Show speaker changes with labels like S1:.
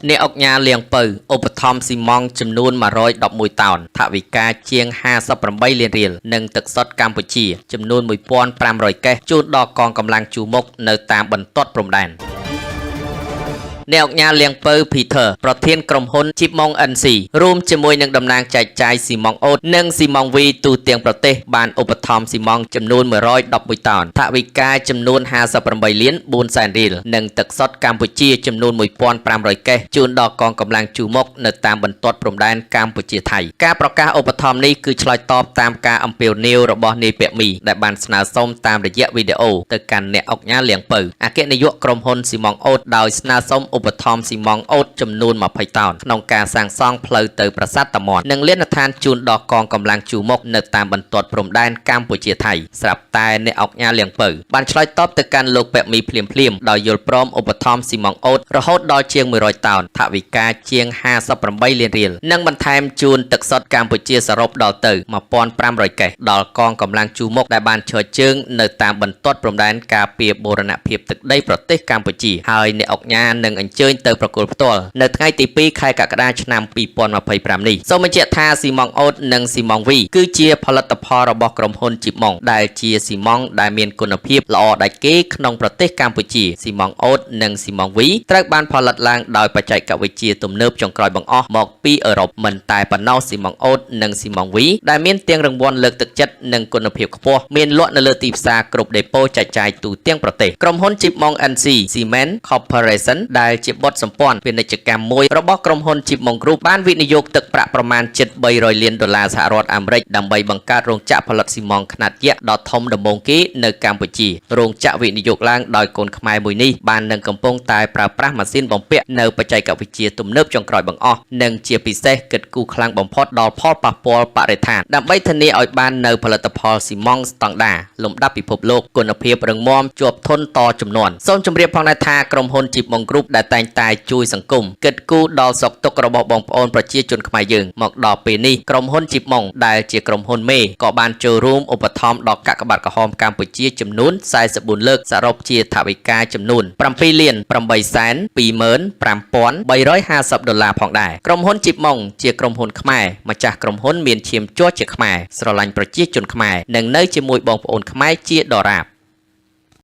S1: អ្នកអង្គញាលៀងពៅឧបត្ថម្ភស៊ីម៉ងចំនួន111តោនថវិកាជាង58លានរៀលនិងទឹកសុទ្ធកម្ពុជាចំនួន1500កេសជូនដល់កងកម្លាំងជួរមុខនៅតាមបន្ទាត់ព្រំដែនអ្នកអង្គការលៀងពៅ Peter ប្រធានក្រុមហ៊ុន Chipmong NC រួមជាមួយនឹងតំណាងចែកចាយស៊ីម៉ងអូតនិងស៊ីម៉ងវីទូទាំងប្រទេសបានឧបត្ថម្ភស៊ីម៉ងចំនួន111តោនថវិកាចំនួន58លាន4សែនរៀលនិងទឹកសុទ្ធកម្ពុជាចំនួន1500កេសជូនដល់កងកម្លាំងជួរមុខនៅតាមបន្ទាត់ព្រំដែនកម្ពុជាថៃការប្រកាសឧបត្ថម្ភនេះគឺឆ្លើយតបតាមការអំពាវនាវរបស់នាយពាក់មីដែលបានស្នើសុំតាមរយៈវីដេអូទៅកាន់អ្នកអង្គការលៀងពៅអគ្គនាយកក្រុមហ៊ុនស៊ីម៉ងអូតដោយស្នើសុំឧបត្ថម្ភស៊ីម៉ងអូតចំនួន20តោនក្នុងការសាងសង់ផ្លូវទៅប្រាសាទតាមាត់និងលានដ្ឋានជូនដល់កងកម្លាំងជួរមុខនៅតាមបន្ទាត់ព្រំដែនកម្ពុជាថៃស្រាប់តែអ្នកអង្គការលៀងពៅបានឆ្លើយតបទៅកាន់លោកពាក់មីភ្លាមៗដោយយល់ព្រមឧបត្ថម្ភស៊ីម៉ងអូតរហូតដល់ជាង100តោនថវិកាជាង58លានរៀលនិងបន្ថែមជូនទឹកសុទ្ធកម្ពុជាសរុបដល់ទៅ1500កេសដល់កងកម្លាំងជួរមុខដែលបានឈរជើងនៅតាមបន្ទាត់ព្រំដែនការពារបូរណភាពទឹកដីប្រទេសកម្ពុជាហើយអ្នកអង្គការនឹងអញ្ជើញទៅប្រគល់ផ្ទាល់នៅថ្ងៃទី2ខែកក្កដាឆ្នាំ2025នេះសូមបញ្ជាក់ថាស៊ីម៉ងអូតនិងស៊ីម៉ងវីគឺជាផលិតផលរបស់ក្រុមហ៊ុនជីបម៉ងដែលជាស៊ីម៉ងដែលមានគុណភាពល្អដាច់គេក្នុងប្រទេសកម្ពុជាស៊ីម៉ងអូតនិងស៊ីម៉ងវីត្រូវបានផលិតឡើងដោយបច្ចេកវិទ្យាទំនើបចុងក្រោយបង្អស់មកពីអឺរ៉ុបមិនតែប៉ុណ្ណោះស៊ីម៉ងអូតនិងស៊ីម៉ងវីដែលមានទាំងរង្វាន់លើកទឹកចិត្តនិងគុណភាពខ្ពស់មានលក់នៅលើទីផ្សារគ្រប់ដេប៉ូចែកចាយទូទាំងប្រទេសក្រុមហ៊ុនជីបម៉ង NC Cement Corporation ដែលជាបុតសម្ព័ន្ធពាណិជ្ជកម្មមួយរបស់ក្រុមហ៊ុន Chipmong Group បានវិនិយោគទឹកប្រាក់ប្រមាណជិត$300លានសហរដ្ឋអាមេរិកដើម្បីបង្កើតរោងចក្រផលិតស៊ីម៉ងខ្នាតយក្សដ៏ធំដំបូងគេនៅកម្ពុជារោងចក្រវិនិយោគឡើងដោយកូនខ្មែរមួយនេះបាននឹងកំពុងតែប្រើប្រាស់ម៉ាស៊ីនបំពាក់នៅបច្ចេកវិទ្យាទំនើបចុងក្រោយបង្អស់និងជាពិសេសគិតគូរខ្លាំងបំផុតដល់ផលប៉ះពាល់បរិស្ថានដើម្បីធានាឲ្យបាននៅផលិតផលស៊ីម៉ងស្តង់ដារលំដាប់ពិភពលោកគុណភាពរឹងមាំជាប់ធន់តជំនាន់សូមជម្រាបផងដែរថាក្រុមហ៊ុន Chipmong Group ដែលតែងតែជួយសង្គមគិតគូរដល់សុខទុក្ខរបស់បងប្អូនប្រជាជនខ្មែរយើងមកដល់ពេលនេះក្រុមហ៊ុន Chipmong ដែលជាក្រុមហ៊ុនមេក៏បានចូលរួមឧបត្ថម្ភដល់កាកបាទក្រហមកម្ពុជាចំនួន44លើកសរុបជាថវិកាចំនួន$7,825,350ផងដែរក្រុមហ៊ុន Chipmong ជាក្រុមហ៊ុនខ្មែរម្ចាស់ក្រុមហ៊ុនមានឈាមជ័រជាខ្មែរស្រឡាញ់ប្រជាជនខ្មែរនិងនៅជាមួយបងប្អូនខ្មែរជាដរាប